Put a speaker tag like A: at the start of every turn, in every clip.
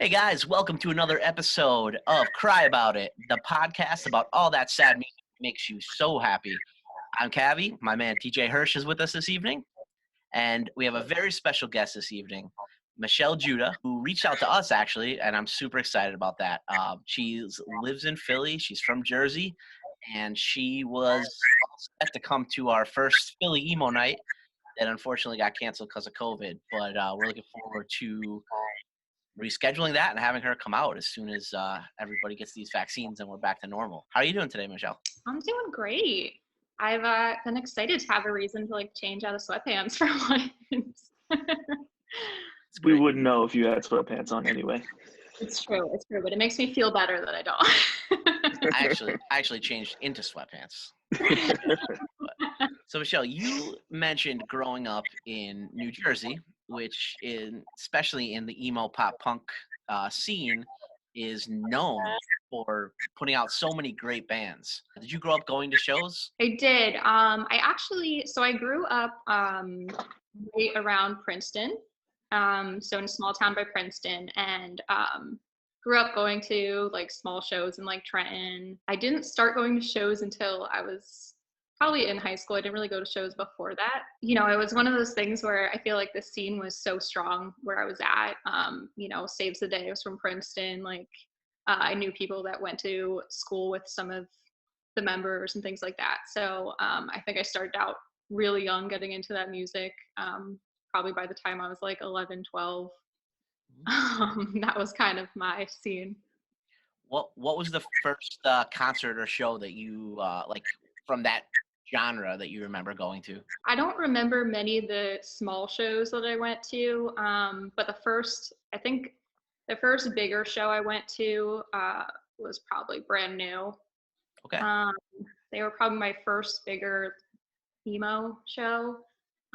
A: Hey guys, welcome to another episode of Cry About It, the podcast about all that sad music that makes you so happy. I'm Cavi. My man TJ Hirsch is with us this evening, and we have a very special guest this evening, Michelle Dzuida, who reached out to us actually, and I'm super excited about that. She lives in Philly. She's from Jersey, and she was all set to come to our first Philly emo night that unfortunately got canceled because of COVID. But we're looking forward to rescheduling that and having her come out as soon as everybody gets these vaccines and we're back to normal. How are you doing today, Michelle?
B: I'm doing great. I've been excited to have a reason to change out of sweatpants for once.
A: It's
C: We
A: great.
C: wouldn't know if you had sweatpants on anyway.
B: It's true, but it makes me feel better that I don't.
A: I actually changed into sweatpants. So Michelle, you mentioned growing up in New Jersey, which especially in the emo pop punk scene is known for putting out so many great bands. Did you grow up going to shows?
B: I did. I grew up right around Princeton, so in a small town by Princeton, and grew up going to small shows in Trenton. I didn't start going to shows until I was probably in high school. I didn't really go to shows before that. It was one of those things where I feel like the scene was so strong where I was at. Saves the Day was from Princeton. I knew people that went to school with some of the members and things like that. So I think I started out really young getting into that music. Probably by the time I was 11, 12. That was kind of my scene.
A: What was the first concert or show that you from that genre that you remember going to?
B: I don't remember many of the small shows that I went to, but the first bigger show I went to was probably Brand New.
A: Okay.
B: They were probably my first bigger emo show,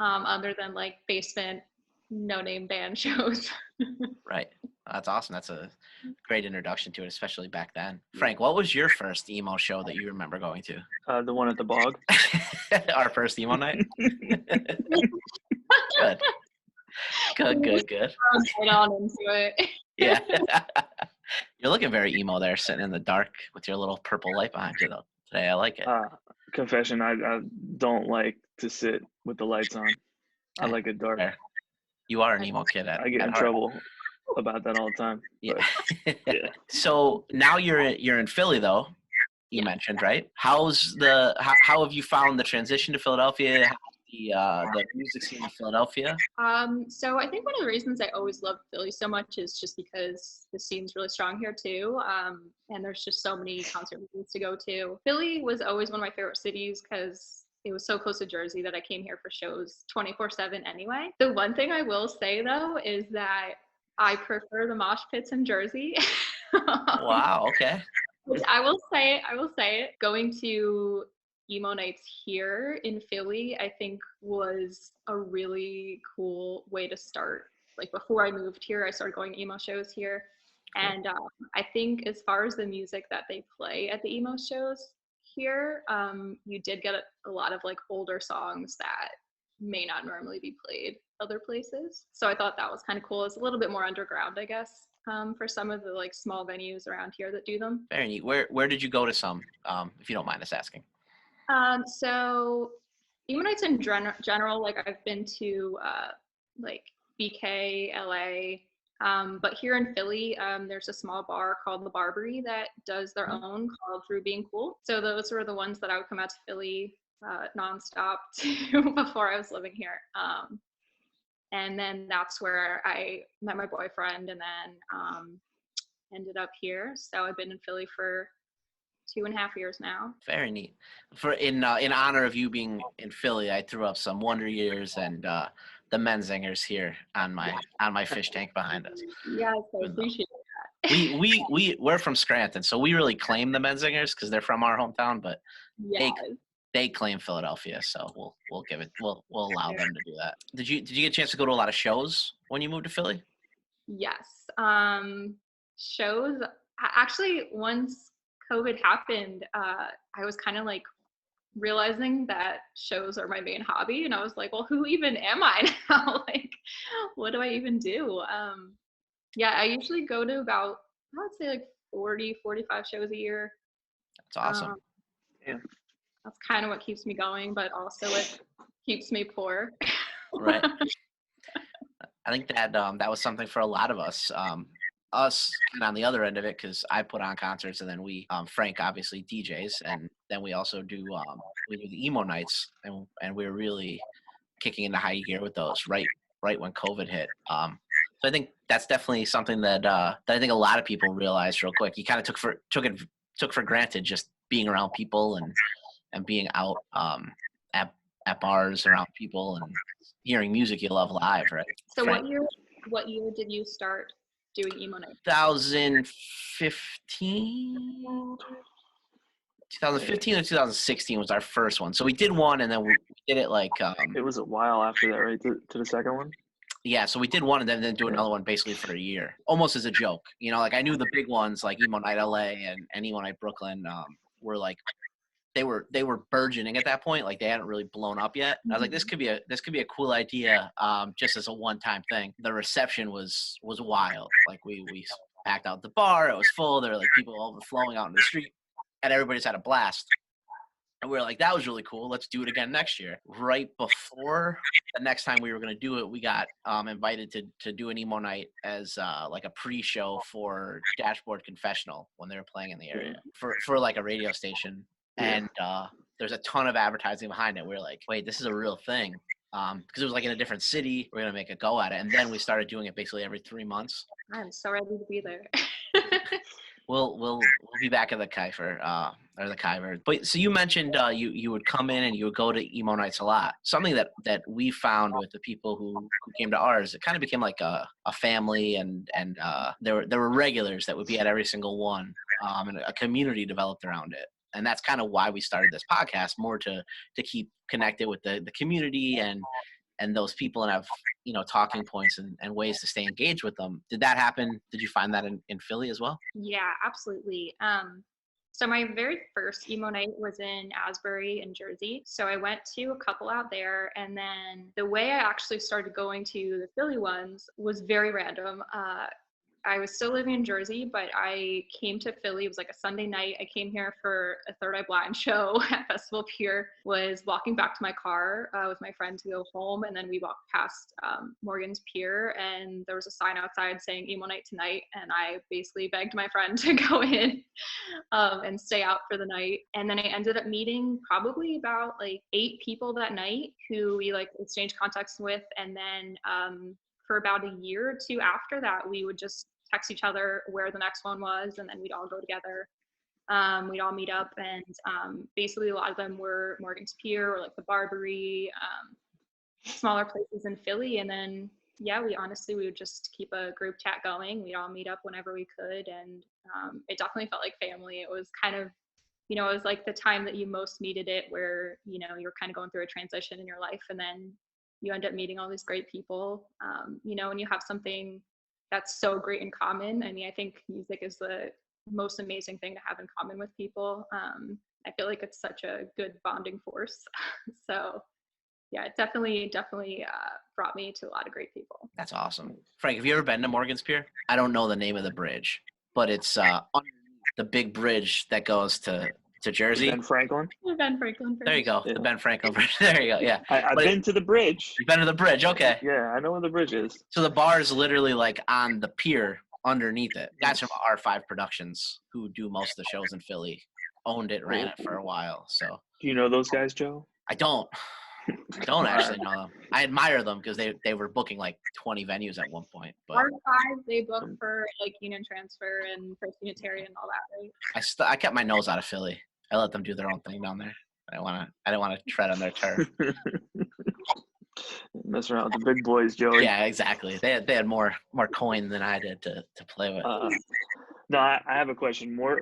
B: other than basement no-name band shows.
A: Right. That's awesome. That's a great introduction to it, especially back then. Frank, what was your first emo show that you remember going to?
C: The one at the bog.
A: Our first emo night? Good. Good.
B: Right on into it.
A: Yeah. You're looking very emo there, sitting in the dark with your little purple light behind you, though. Today, I like it.
C: Confession, I don't like to sit with the lights on. I like it dark.
A: Fair. You are an emo kid.
C: I get in trouble about that all the time.
A: Yeah. So now you're in Philly, though. You mentioned, right? How have you found the transition to Philadelphia? The music scene in Philadelphia?
B: So I think one of the reasons I always loved Philly so much is just because the scene's really strong here too. And there's just so many concert venues to go to. Philly was always one of my favorite cities because it was so close to Jersey that I came here for shows 24/7 anyway. The one thing I will say though is that I prefer the mosh pits in Jersey.
A: Wow, okay.
B: Which I will say it. Going to Emo Nights here in Philly, I think was a really cool way to start. Before I moved here, I started going to emo shows here. And I think as far as the music that they play at the emo shows here, you did get a lot of older songs that may not normally be played other places. So I thought that was kind of cool. It's a little bit more underground, I guess, for some of the small venues around here that do them.
A: Very neat. Where did you go to some, if you don't mind us asking?
B: So Emo Nights in general, I've been to BK, LA, but here in Philly, there's a small bar called The Barbary that does their own called Through Being Cool. So those were the ones that I would come out to Philly nonstop to before I was living here. And then that's where I met my boyfriend and then ended up here. So I've been in Philly for 2.5 years now.
A: Very neat. In honor of you being in Philly, I threw up some Wonder Years and the Menzingers here on my fish tank behind us.
B: Yes, I appreciate that.
A: We're from Scranton, so we really claim the Menzingers because they're from our hometown, but
B: yes.
A: they claim Philadelphia, so we'll allow them to do that. Did you get a chance to go to a lot of shows when you moved to Philly?
B: Yes. Shows actually once COVID happened, I was kind of realizing that shows are my main hobby, and I was like, well, who even am I now? What do I even do? Yeah, I usually go to about, I would say like 40, 45 shows a year.
A: That's awesome.
B: Um,
C: Yeah.
B: that's kind of what keeps me going, but also it keeps me poor.
A: Right. I think that that was something for a lot of us. Us kind of on the other end of it, because I put on concerts, and then we, Frank obviously DJs, and then we also do we do the emo nights, and we were really kicking into high gear with those right when COVID hit. So I think that's definitely something that I think a lot of people realized real quick. You kind of took for granted just being around people and being out at bars around people and hearing music you love live, right?
B: So
A: Frank?
B: what year did you start doing Emo Nights?
A: 2015 or 2016 was our first one. So we did one, and then we did it like
C: It was a while after that, right? To the second one.
A: yeah. So we did one, and then do another one basically for a year, almost as a joke. You know, like I knew the big ones like Emo Night LA and Emo Night Brooklyn were like they were burgeoning at that point. Like they hadn't really blown up yet. I was like, this could be a cool idea, just as a one-time thing. The reception was wild. Like we packed out the bar. It was full. There were like people overflowing out in the street, and everybody's had a blast. And we were like, that was really cool. Let's do it again next year. Right before the next time we were going to do it, we got invited to do an emo night as like a pre-show for Dashboard Confessional when they were playing in the area for like a radio station. And there's a ton of advertising behind it. We were like, wait, this is a real thing. Because it was like in a different city. We're going to make a go at it. And then we started doing it basically every 3 months.
B: I'm so ready to be there.
A: We'll be back at the Kiefer or the Kyver. But so you mentioned you would come in and you would go to emo nights a lot. Something that we found with the people who came to ours, it kind of became like a family, and there were regulars that would be at every single one, and a community developed around it. And that's kind of why we started this podcast, more to keep connected with the community and those people, and have talking points and ways to stay engaged with them. Did that happen? Did you find that in Philly as well?
B: Yeah, absolutely. So my very first emo night was in Asbury in Jersey. So I went to a couple out there, and then the way I actually started going to the Philly ones was very random. I was still living in Jersey, but I came to Philly. It was like a Sunday night. I came here for a Third Eye Blind show at Festival Pier. Was walking back to my car with my friend to go home, and then we walked past Morgan's Pier, and there was a sign outside saying Emo Night tonight, and I basically begged my friend to go in and stay out for the night. And then I ended up meeting probably about like 8 people that night who we like exchanged contacts with, and then for about a year or 2 after that, we would just text each other where the next one was, and then we'd all go together. We'd all meet up, and basically a lot of them were Morgan's Pier or like the Barbary, smaller places in Philly. And then we would just keep a group chat going. We'd all meet up whenever we could, and it definitely felt like family. It was kind of, it was like the time that you most needed it, where you're kind of going through a transition in your life, and then you end up meeting all these great people, and you have something that's so great in common. I mean, I think music is the most amazing thing to have in common with people. I feel like it's such a good bonding force. So yeah, it definitely brought me to a lot of great people.
A: That's awesome. Frank, have you ever been to Morgan's Pier? I don't know the name of the bridge, but it's the big bridge that goes to Jersey.
C: Ben Franklin.
B: The Ben Franklin Bridge.
A: There you go.
C: Yeah.
A: The Ben Franklin Bridge. There you go. Yeah.
C: I've been to the bridge.
A: You've been to the bridge. Okay.
C: Yeah, I know where the bridge is.
A: So the bar is literally like on the pier underneath it. Guys from R5 Productions, who do most of the shows in Philly, owned it, ran it for a while. So
C: Do you know those guys, Joe?
A: I don't actually know them. I admire them because they were booking like 20 venues at one point. But
B: R5, they book for like Union Transfer and First Unitarian and all that, right?
A: I kept my nose out of Philly. I let them do their own thing down there. I didn't want to tread on their turf.
C: Mess around with the big boys, Joey.
A: Yeah, exactly. They had more coin than I did to play with.
C: No, I have a question. More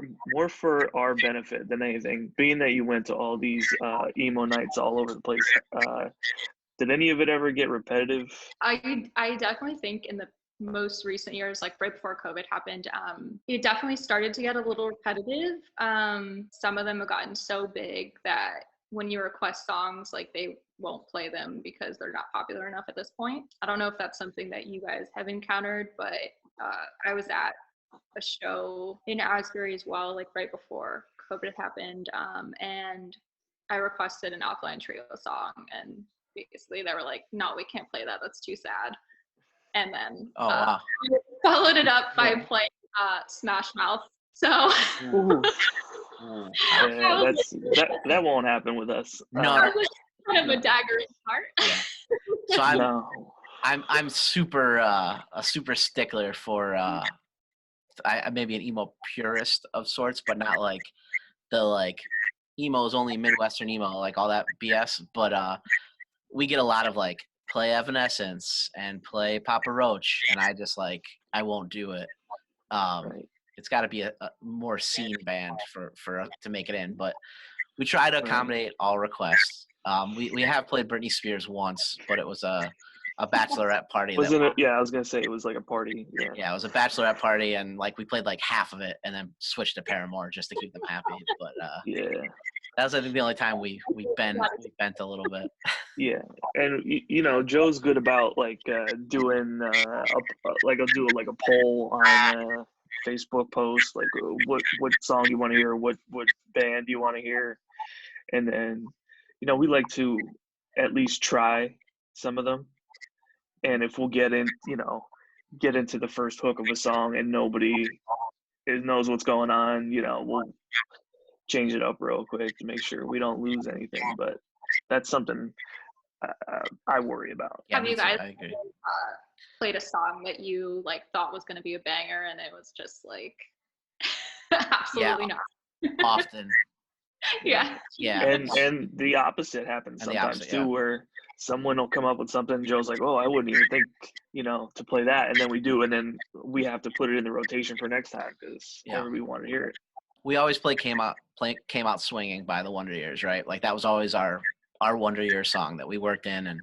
C: for our benefit than anything. Being that you went to all these emo nights all over the place, did any of it ever get repetitive?
B: I definitely think in the most recent years, like right before COVID happened, it definitely started to get a little repetitive. Some of them have gotten so big that when you request songs, like they won't play them because they're not popular enough at this point. I don't know if that's something that you guys have encountered, but I was at a show in Asbury as well, like right before COVID happened, and I requested an Alkaline Trio song, and basically they were like, "No, we can't play that. That's too sad." And then followed it up by playing Smash Mouth. So
C: yeah, that won't happen with us.
A: No,
B: that was kind of a dagger in the heart.
A: Yeah. So I'm super a super stickler for I maybe an emo purist of sorts, but not like the like emo is only Midwestern emo, like all that BS. But we get a lot of like play Evanescence and play Papa Roach, and I just like I won't do it.
C: Right.
A: It's got to be a more scene band for to make it in, but we try to accommodate all requests. We have played Britney Spears once, but it was a bachelorette party.
C: Wasn't it? Yeah, I was gonna say it was like a party.
A: Yeah, it was a bachelorette party, and like we played like half of it, and then switched to Paramore just to keep them happy. But yeah, that was I think the only time we bent a little bit.
C: Yeah, and you know Joe's good about like doing I'll do like a poll on Facebook post, like what song you want to hear, what band you want to hear, and then you know we like to at least try some of them. And if we'll get into the first hook of a song and nobody knows what's going on, you know, we'll change it up real quick to make sure we don't lose anything. But that's something I worry about.
B: Have you guys played a song that you like thought was going to be a banger and it was just like absolutely not?
A: Often.
B: Yeah.
C: And the opposite happens sometimes too, where someone will come up with something. Joe's like, "Oh, I wouldn't even think, to play that," and then we do, and then we have to put it in the rotation for next time because everybody wanted to hear it.
A: We always came out swinging by the Wonder Years, right? Like that was always our Wonder Years song that we worked in, and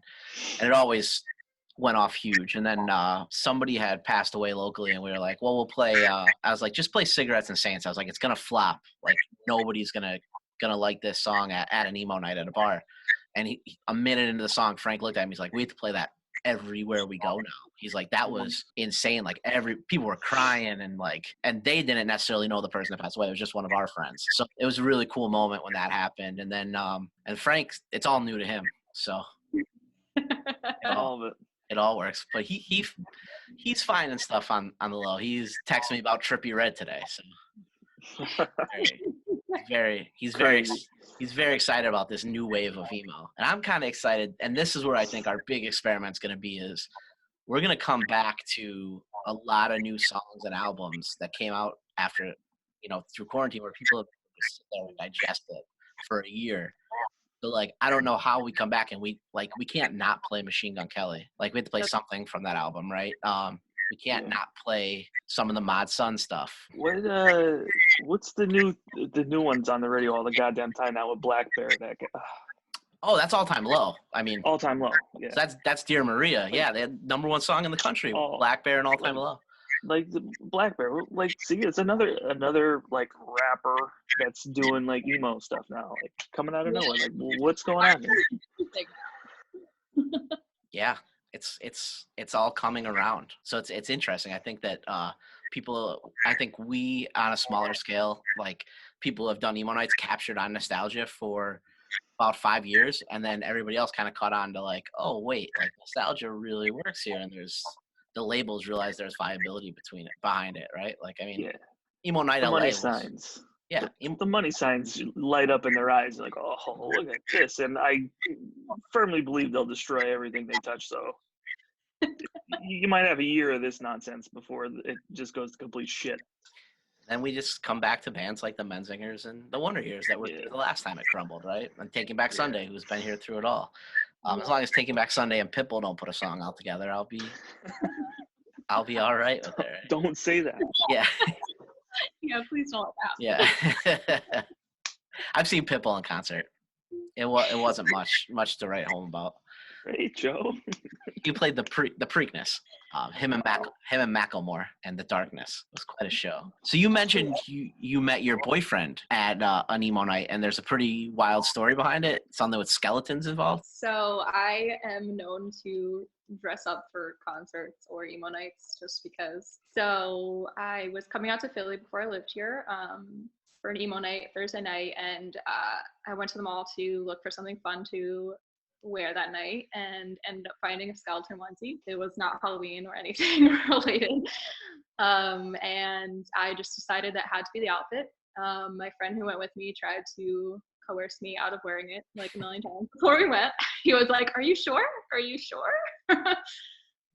A: it always went off huge. And then somebody had passed away locally, and we were like, "Well, we'll play." I was like, "Just play Cigarettes and Saints." I was like, "It's gonna flop. Like nobody's gonna like this song at an emo night at a bar." And a minute into the song, Frank looked at me. He's like, "We have to play that everywhere we go now." He's like, "That was insane. Like people were crying and they didn't necessarily know the person that passed away. It was just one of our friends." So it was a really cool moment when that happened. And then and Frank, it's all new to him. So
C: all of it.
A: It all works. But he's finding stuff on the low. He's texting me about Trippie Redd today. So he's very excited about this new wave of emo, and I'm kind of excited. And this is where I think our big experiment's going to be is we're going to come back to a lot of new songs and albums that came out after through quarantine, where people have just sit there and digest it for a year. So like I don't know how we come back and we can't not play Machine Gun Kelly. Like we have to play something from that album, right? We can't not play some of the Mod Sun stuff.
C: What's the new ones on the radio all the goddamn time now with Black Bear?
A: Oh, that's All Time Low. I mean,
C: All Time Low. Yeah.
A: So that's Dear Maria. Yeah, they had #1 song in the country. Black Bear and All Time Low.
C: Like the Black Bear. Like, see, it's another like rapper that's doing like emo stuff now, like coming out of nowhere. Like, what's going on here?
A: Yeah. It's all coming around. So it's interesting. I think that we on a smaller scale, like people have done Emo Nights, captured on nostalgia for about 5 years, and then everybody else kind of caught on to like, oh wait, like nostalgia really works here, and there's the labels realize there's viability behind it, right? Like I mean, Emo Night LA
C: money signs. Yeah, the money signs light up in their eyes, like, oh, look at this. And I firmly believe they'll destroy everything they touch. So you might have a year of this nonsense before it just goes to complete shit.
A: Then we just come back to bands like the Menzingers and the Wonder Years that were the last time it crumbled, right? And Taking Back Sunday, who's been here through it all. As long as Taking Back Sunday and Pitbull don't put a song out together, I'll be all right with it. Right?
C: Don't say that.
A: Yeah.
B: Yeah, please don't.
A: Yeah. I've seen Pitbull in concert. It wasn't much to write home about.
C: Hey, Joe.
A: You played the Preakness. Him and Macklemore and the Darkness. It was quite a show. So you mentioned you met your boyfriend at an emo night, and there's a pretty wild story behind it. Something with skeletons involved.
B: So I am known to dress up for concerts or emo nights just because. So I was coming out to Philly before I lived here for an emo night Thursday night, and I went to the mall to look for something fun to wear that night and ended up finding a skeleton onesie. It was not Halloween or anything related. And I just decided that had to be the outfit. My friend who went with me tried to coerce me out of wearing it like a million times before we went. He was like, "Are you sure? Are you sure?"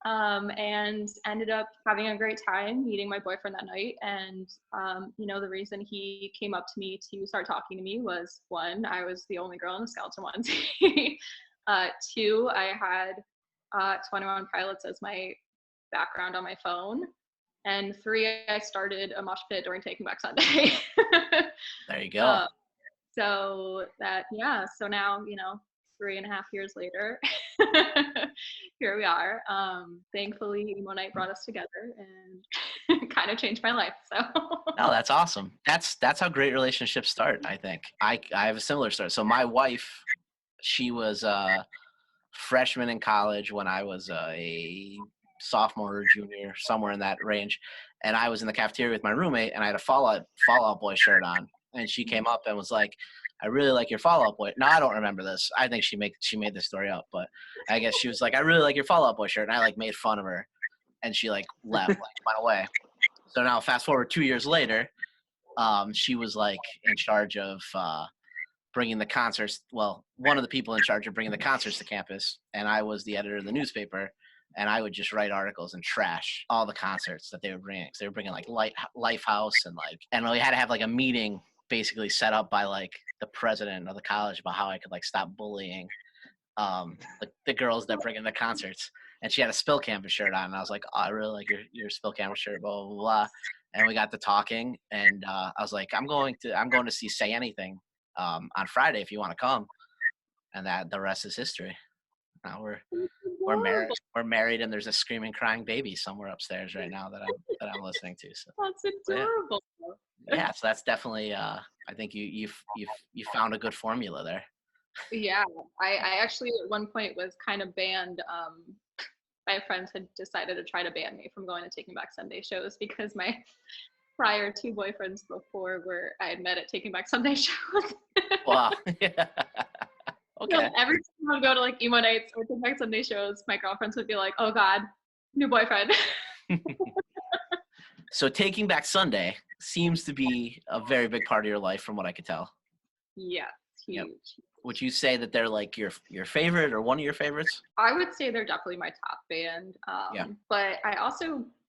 B: And ended up having a great time meeting my boyfriend that night. And, the reason he came up to me to start talking to me was, one, I was the only girl in the skeleton onesie. Two, I had 21 Pilots as my background on my phone. And three, I started a mosh pit during Taking Back Sunday.
A: There you go.
B: So now, 3.5 years later, here we are. Thankfully, Emo Night brought us together and kind of changed my life. So.
A: No, that's awesome. That's how great relationships start, I think. I have a similar story. So my wife, she was a freshman in college when I was a sophomore or junior, somewhere in that range. And I was in the cafeteria with my roommate, and I had a Fall Out Boy shirt on. And she came up and was like, "I really like your Fall Out Boy." No, I don't remember this. I think she made this story up, but I guess she was like, "I really like your Fall Out Boy shirt," and I made fun of her, and she left, went away. So now fast forward 2 years later, she was in charge of bringing the concerts. Well, one of the people in charge of bringing the concerts to campus, and I was the editor of the newspaper. And I would just write articles and trash all the concerts that they were bringing. So they were bringing Lifehouse and we had to have a meeting basically set up by the president of the college about how I could stop bullying the girls that bring in the concerts. And she had a Spill Campus shirt on, and I was like, "Oh, I really like your Spill Campus shirt," blah blah blah. And we got to talking, and I was like, I'm going to see Say Anything on Friday if you want to come. And that the rest is history. Now we're married, and there's a screaming, crying baby somewhere upstairs right now that I'm listening to. So
B: That's adorable.
A: yeah, so that's definitely I think you found a good formula there.
B: Yeah, I actually at one point was kind of banned. My friends had decided to try to ban me from going to Taking Back Sunday shows because my prior two boyfriends before I had met at Taking Back Sunday shows.
A: Wow. Okay.
B: So every time I would go to emo nights or Taking Back Sunday shows, my girlfriends would be like, "Oh God, new boyfriend."
A: So Taking Back Sunday seems to be a very big part of your life, from what I could tell.
B: Yeah, huge.
A: Yep. Would you say that they're your favorite or one of your favorites?
B: I would say they're definitely my top band.
A: Yeah.
B: But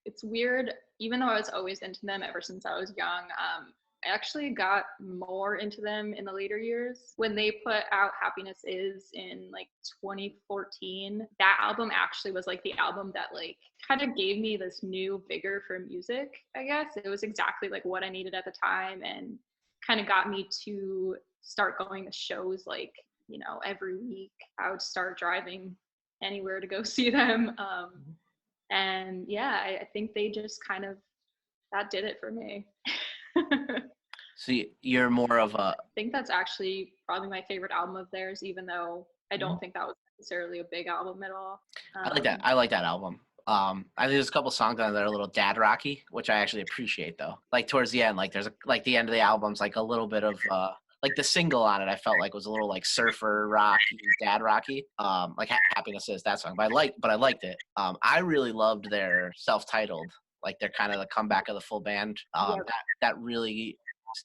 B: it's weird, even though I was always into them ever since I was young, I actually got more into them in the later years. When they put out Happiness Is in 2014, that album actually was the album that kind of gave me this new vigor for music, I guess. It was exactly what I needed at the time, and kind of got me to start going to shows every week. I would start driving anywhere to go see them. And yeah, I think they just that did it for me.
A: So you're more of a...
B: I think that's actually probably my favorite album of theirs, even though I don't think that was necessarily a big album at all.
A: I like that album. I think there's a couple songs on there that are a little dad rocky, which I actually appreciate though. Towards the end, there's the end of the album's a little bit of the single on it I felt was a little surfer rocky, dad rocky. Happiness Is, that song. But I liked it. I really loved their self-titled, they're kind of the comeback of the full band. That really...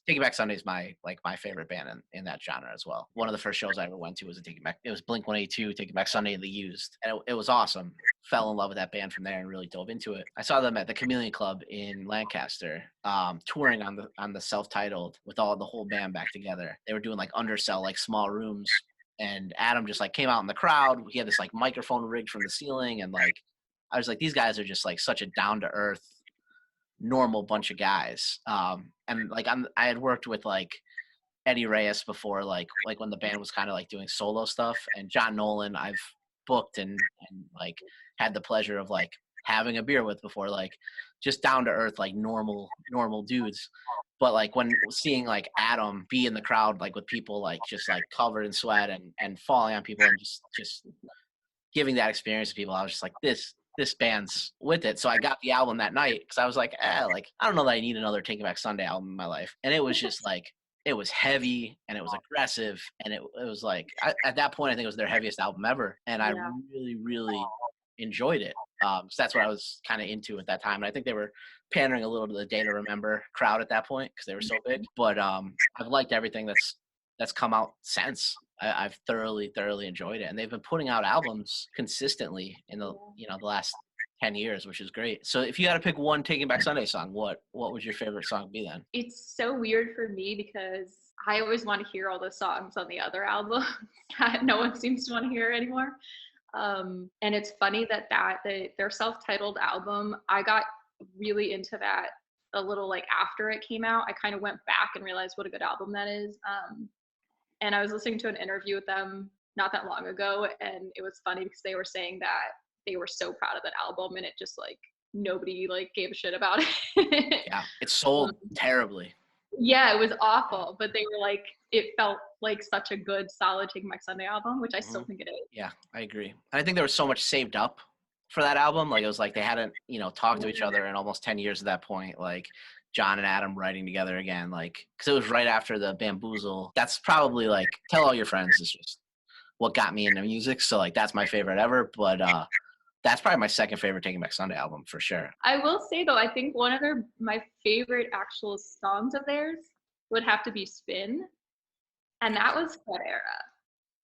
A: Taking Back Sunday is my favorite band in that genre as well. One of the first shows I ever went to was it was Blink-182, Taking Back Sunday, and The Used, and it was awesome. Fell in love with that band from there and really dove into it. I saw them at the Chameleon Club in Lancaster, touring on the self-titled with the whole band back together. They were doing undersell, small rooms, and Adam just came out in the crowd. He had this microphone rigged from the ceiling, and I was these guys are just such a down to earth, normal bunch of guys. And I had worked with Eddie Reyes before, when the band was kind of doing solo stuff, and John Nolan I've booked and like had the pleasure of like having a beer with before, like just down to earth, like normal dudes. But like when seeing like Adam be in the crowd, like with people like just like covered in sweat and falling on people and just giving that experience to people, I was just like, this band's with it. So I got the album that night because I was like, like I don't know that I need another Taking Back Sunday album in my life. And it was just like, it was heavy and it was aggressive and it was like at that point I think it was their heaviest album ever, and I really enjoyed it. So that's what I was kind of into at that time, and I think they were pandering a little to the Day to Remember crowd at that point because they were so big. But I've liked everything that's come out since. I've thoroughly enjoyed it, and they've been putting out albums consistently in the the last 10 years, which is great. So if you had to pick one Taking Back Sunday song, what would your favorite song be then?
B: It's so weird for me because I always want to hear all the songs on the other album that no one seems to want to hear anymore. And it's funny that their self-titled album, I got really into that a little like after it came out. I kind of went back and realized what a good album that is. And I was listening to an interview with them not that long ago, and it was funny because they were saying that they were so proud of that album, and it just like nobody like gave a shit about it.
A: Yeah, it sold terribly.
B: Yeah, it was awful, but they were like, it felt like such a good, solid Taking Back Sunday album, which I still think it is.
A: Yeah, I agree. I think there was so much saved up for that album. Like it was like they hadn't, talked to each other in almost 10 years at that point. Like John and Adam writing together again, like because it was right after the Bamboozle. That's probably like Tell All Your Friends is just what got me into music. So like that's my favorite ever. But that's probably my second favorite Taking Back Sunday album for sure.
B: I will say though, I think one of my favorite actual songs of theirs would have to be Spin, and that was that era.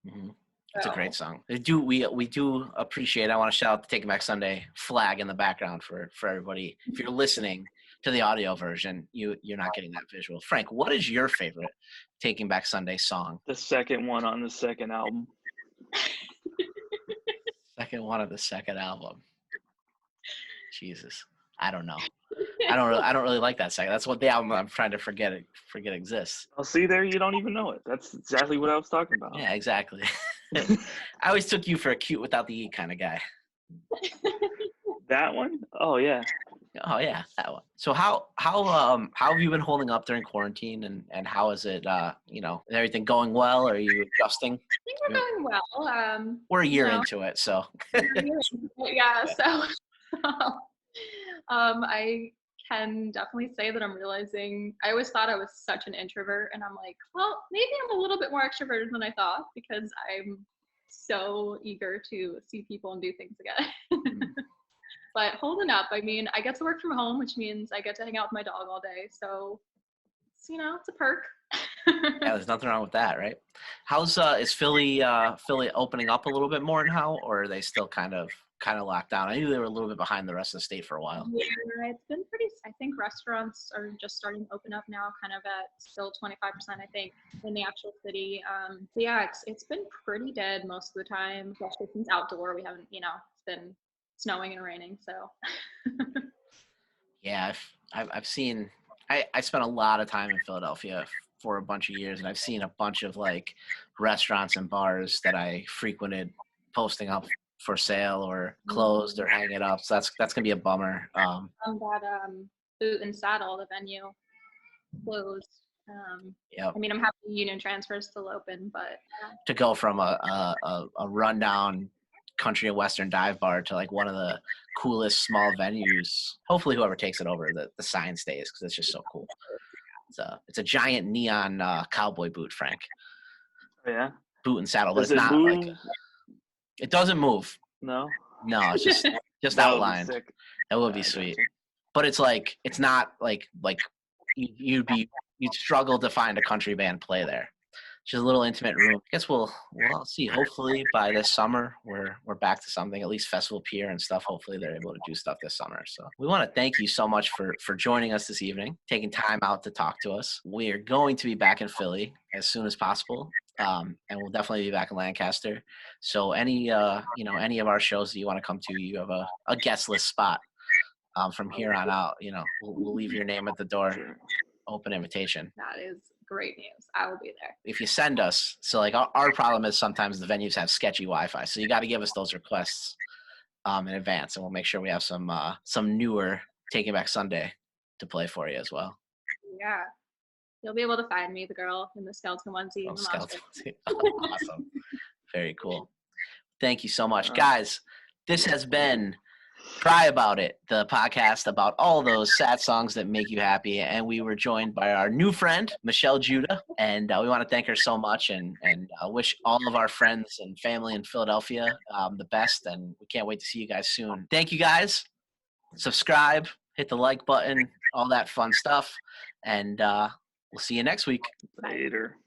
A: Mm-hmm. It's a great song. We do appreciate. I want to shout out the Taking Back Sunday flag in the background for everybody. If you're listening to the audio version, you're not getting that visual. Frank, what is your favorite Taking Back Sunday song?
C: The second one on the second album.
A: Second one of the second album. Jesus, I don't know. I don't really like that second. That's what the album I'm trying to forget exists.
C: I'll see there. You don't even know it. That's exactly what I was talking about.
A: Yeah, exactly. I always took you for a cute without the E kind of guy.
C: That one? Oh yeah.
A: Oh yeah, that one. So how have you been holding up during quarantine, and how is it? Is everything going well? Or are you adjusting?
B: I think we're going well.
A: We're a year into it, so.
B: Yeah. So, I can definitely say that I'm realizing. I always thought I was such an introvert, and I'm like, well, maybe I'm a little bit more extroverted than I thought because I'm so eager to see people and do things again. But holding up, I mean, I get to work from home, which means I get to hang out with my dog all day. So, it's a perk.
A: Yeah, there's nothing wrong with that, right? How's is Philly opening up a little bit more now, or are they still kind of locked down? I knew they were a little bit behind the rest of the state for a while.
B: Yeah, it's been pretty. I think restaurants are just starting to open up now, kind of at still 25%, I think, in the actual city. So yeah, it's been pretty dead most of the time, especially since outdoor. We haven't, it's been snowing and raining, so.
A: Yeah, I've seen. I spent a lot of time in Philadelphia for a bunch of years, and I've seen a bunch of like restaurants and bars that I frequented posting up for sale or closed or hanging it up. So that's gonna be a bummer.
B: That Boot and Saddle, the venue, closed.
A: Yeah.
B: I mean, I'm happy Union Transfer is still open, but
A: to go from a rundown country and western dive bar to like one of the coolest small venues. Hopefully, whoever takes it over, the sign stays because it's just so cool. It's a giant neon cowboy boot, Frank.
C: Yeah.
A: Boot and Saddle, but
C: Does
A: it's
C: it
A: not
C: move?
A: like it doesn't move.
C: No,
A: it's just outlined. That would be sweet. But it's like it's not like you'd struggle to find a country band play there. It's just a little intimate room. I guess we'll see. Hopefully by this summer we're back to something, at least Festival Pier and stuff. Hopefully they're able to do stuff this summer. So we want to thank you so much for joining us this evening, taking time out to talk to us. We are going to be back in Philly as soon as possible. And we'll definitely be back in Lancaster. So any of our shows that you want to come to, you have a guest list spot. From here on out, we'll leave your name at the door. Open invitation.
B: That is great news. I will be there.
A: If you send us, so like our problem is sometimes the venues have sketchy Wi-Fi, so you got to give us those requests in advance, and we'll make sure we have some newer Taking Back Sunday to play for you as well.
B: Yeah. You'll be able to find me, the girl in the skeleton onesie.
A: Oh,
B: in the
A: skeleton
B: mosh
A: onesie. Awesome. Very cool. Thank you so much. Guys, this has been Cry About It, the podcast about all those sad songs that make you happy. And we were joined by our new friend, Michelle Dzuida. And we want to thank her so much and wish all of our friends and family in Philadelphia the best. And we can't wait to see you guys soon. Thank you, guys. Subscribe, hit the like button, all that fun stuff. And we'll see you next week.
C: Later.